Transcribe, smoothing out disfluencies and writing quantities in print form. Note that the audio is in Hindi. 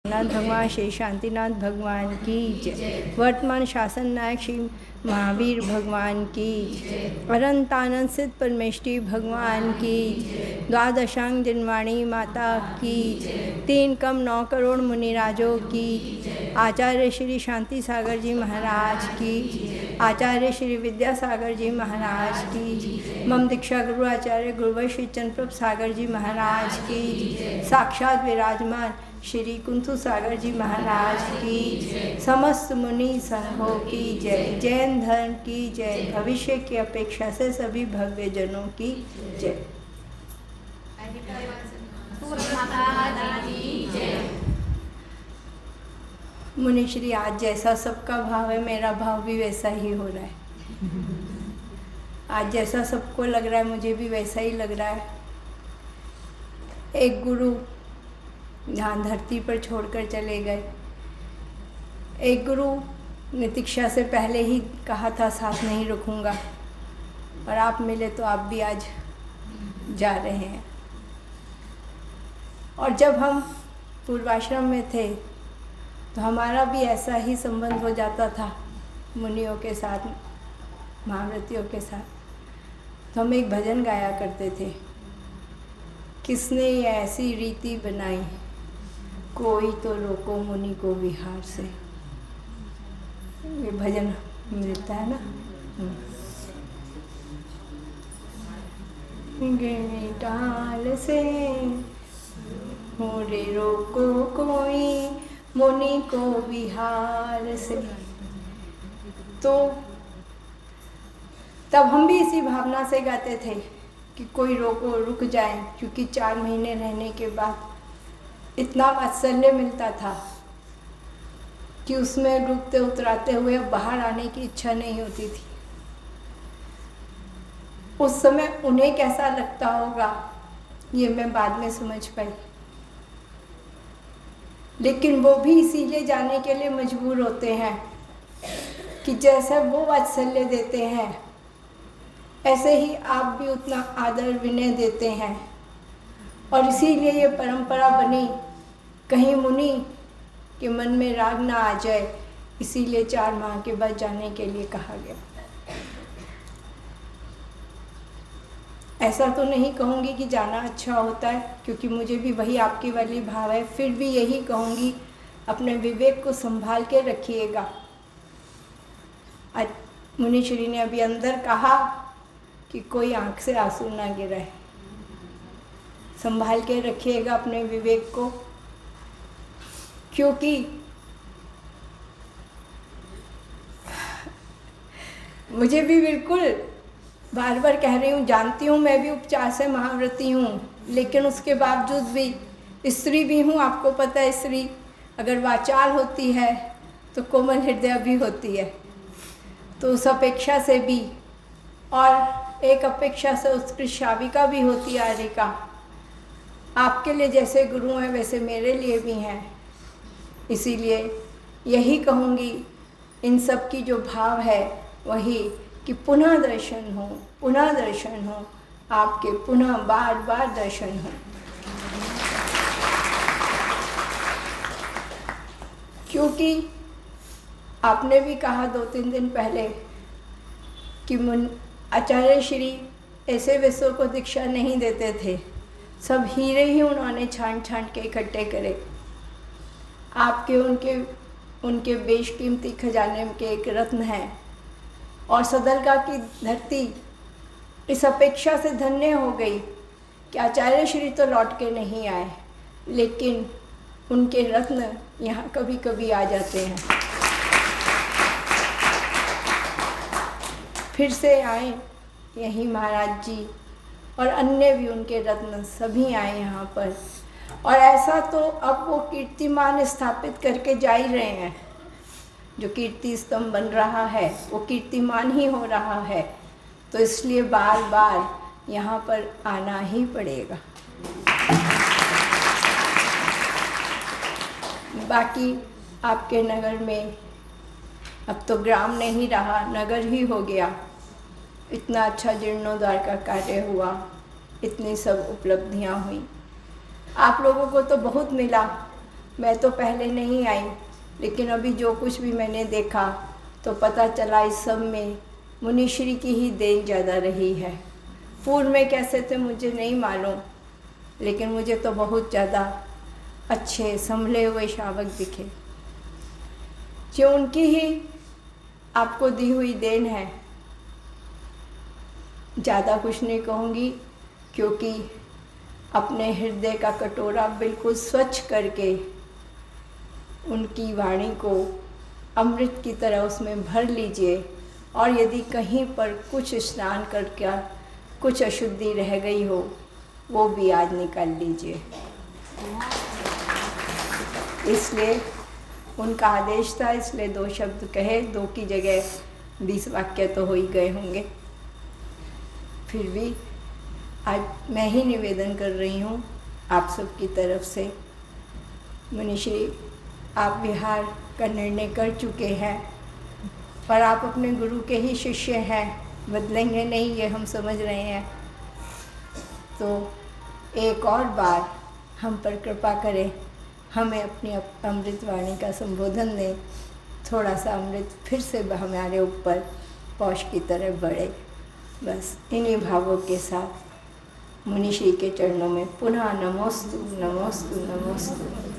नाथ भगवान श्री शांतिनाथ भगवान की जय। वर्तमान शासन नायक श्री महावीर भगवान की जय। अनंतानंद सिद्ध परमेश्वरी भगवान की जय। द्वादशांग दिनवाणी माता की जय। 3 कम 9 करोड़ मुनिराजों की जय। आचार्य श्री शांति सागर जी महाराज की जय। आचार्य श्री विद्यासागर जी महाराज की जय। मम दीक्षा गुरु आचार्य गुरुवर श्री चंद्रप्रभ सागर जी महाराज की जय। साक्षात विराजमान श्री कुंथु सागर जी महाराज की जय। समस्त मुनि संघों की जय। जैन धर्म की जय। भविष्य की अपेक्षा से सभी भव्य जनों की जय। मुनि श्री, आज जैसा सबका भाव है मेरा भाव भी वैसा ही हो रहा है। आज जैसा सबको लग रहा है मुझे भी वैसा ही लग रहा है। एक गुरु यहाँ धरती पर छोड़कर चले गए। एक गुरु ने दीक्षा से पहले ही कहा था साथ नहीं रखूँगा, और आप मिले तो आप भी आज जा रहे हैं। और जब हम पूर्वाश्रम में थे तो हमारा भी ऐसा ही संबंध हो जाता था मुनियों के साथ, महाव्रतियों के साथ। तो हम एक भजन गाया करते थे, किसने ये ऐसी रीति बनाई, कोई तो रोको मुनि को विहार से। ये भजन मिलता है ना। गिरने टाल से मोरे रोको कोई मुनि को विहार से। तो तब हम भी इसी भावना से गाते थे कि कोई रोको, रुक जाए, क्योंकि 4 महीने रहने के बाद इतना वात्सल्य मिलता था कि उसमें डूबते उतराते हुए बाहर आने की इच्छा नहीं होती थी। उस समय उन्हें कैसा लगता होगा ये मैं बाद में समझ पाई, लेकिन वो भी इसीलिए जाने के लिए मजबूर होते हैं कि जैसा वो वात्सल्य देते हैं ऐसे ही आप भी उतना आदर विनय देते हैं। और इसीलिए ये परंपरा बनी, कहीं मुनि के मन में राग ना आ जाए, इसीलिए 4 माह के बाद जाने के लिए कहा गया। ऐसा तो नहीं कहूँगी कि जाना अच्छा होता है, क्योंकि मुझे भी वही आपकी वाली भाव है। फिर भी यही कहूँगी, अपने विवेक को संभाल के रखिएगा। आज मुनि श्री ने अभी अंदर कहा कि कोई आंख से आंसू ना गिरे। संभाल के रखिएगा अपने विवेक को, क्योंकि मुझे भी बिल्कुल बार बार कह रही हूँ, जानती हूँ मैं भी उपचार से महाव्रती हूँ, लेकिन उसके बावजूद भी स्त्री भी हूँ। आपको पता है, स्त्री अगर वाचाल होती है तो कोमल हृदय भी होती है। तो उस अपेक्षा से भी, और एक अपेक्षा से उत्कृष्ट शाविका भी होती है आर्यिका। आपके लिए जैसे गुरु हैं वैसे मेरे लिए भी हैं। इसीलिए यही कहूँगी, इन सब की जो भाव है वही कि पुनः दर्शन हो, पुनः दर्शन हो, आपके पुनः बार बार दर्शन हो। क्योंकि आपने भी कहा 2-3 दिन पहले कि आचार्य श्री ऐसे वैसों को दीक्षा नहीं देते थे, सब हीरे ही उन्होंने छांट छांट के इकट्ठे करे। आपके उनके बेशकीमती खजाने के एक रत्न है। और सदलगा की धरती इस अपेक्षा से धन्य हो गई कि आचार्य श्री तो लौट के नहीं आए, लेकिन उनके रत्न यहाँ कभी कभी आ जाते हैं। फिर से आए यहीं महाराज जी और अन्य भी उनके रत्न सभी आए यहाँ पर। और ऐसा तो अब वो कीर्तिमान स्थापित करके जा ही रहे हैं। जो कीर्ति स्तंभ बन रहा है वो कीर्तिमान ही हो रहा है। तो इसलिए बार बार यहाँ पर आना ही पड़ेगा। बाकी आपके नगर में अब तो ग्राम नहीं रहा, नगर ही हो गया। इतना अच्छा जीर्णोद्धार का कार्य हुआ, इतनी सब उपलब्धियाँ हुई। आप लोगों को तो बहुत मिला, मैं तो पहले नहीं आई, लेकिन अभी जो कुछ भी मैंने देखा तो पता चला इस सब में मुनिश्री की ही देन ज़्यादा रही है। पूर्व में कैसे थे मुझे नहीं मालूम, लेकिन मुझे तो बहुत ज़्यादा अच्छे संभले हुए श्रावक दिखे, जो उनकी ही आपको दी हुई देन है। ज़्यादा कुछ नहीं कहूँगी, क्योंकि अपने हृदय का कटोरा बिल्कुल स्वच्छ करके उनकी वाणी को अमृत की तरह उसमें भर लीजिए, और यदि कहीं पर कुछ स्नान करके कुछ अशुद्धि रह गई हो वो भी आज निकाल लीजिए। इसलिए उनका आदेश था, इसलिए 2 शब्द कहे, 2 की जगह 20 वाक्य तो हो ही गए होंगे। फिर भी आज मैं ही निवेदन कर रही हूँ आप सबकी तरफ से। मुनिश्री, आप विहार का निर्णय कर चुके हैं, पर आप अपने गुरु के ही शिष्य हैं, बदलेंगे नहीं, ये हम समझ रहे हैं। तो एक और बार हम पर कृपा करें, हमें अपनी अमृतवाणी का संबोधन दें, थोड़ा सा अमृत फिर से हमारे ऊपर पौष की तरह बढ़े। बस इन्हीं भावों के साथ मुनिश्री के चरणों में पुनः नमोस्तु नमोस्तु नमोस्तु।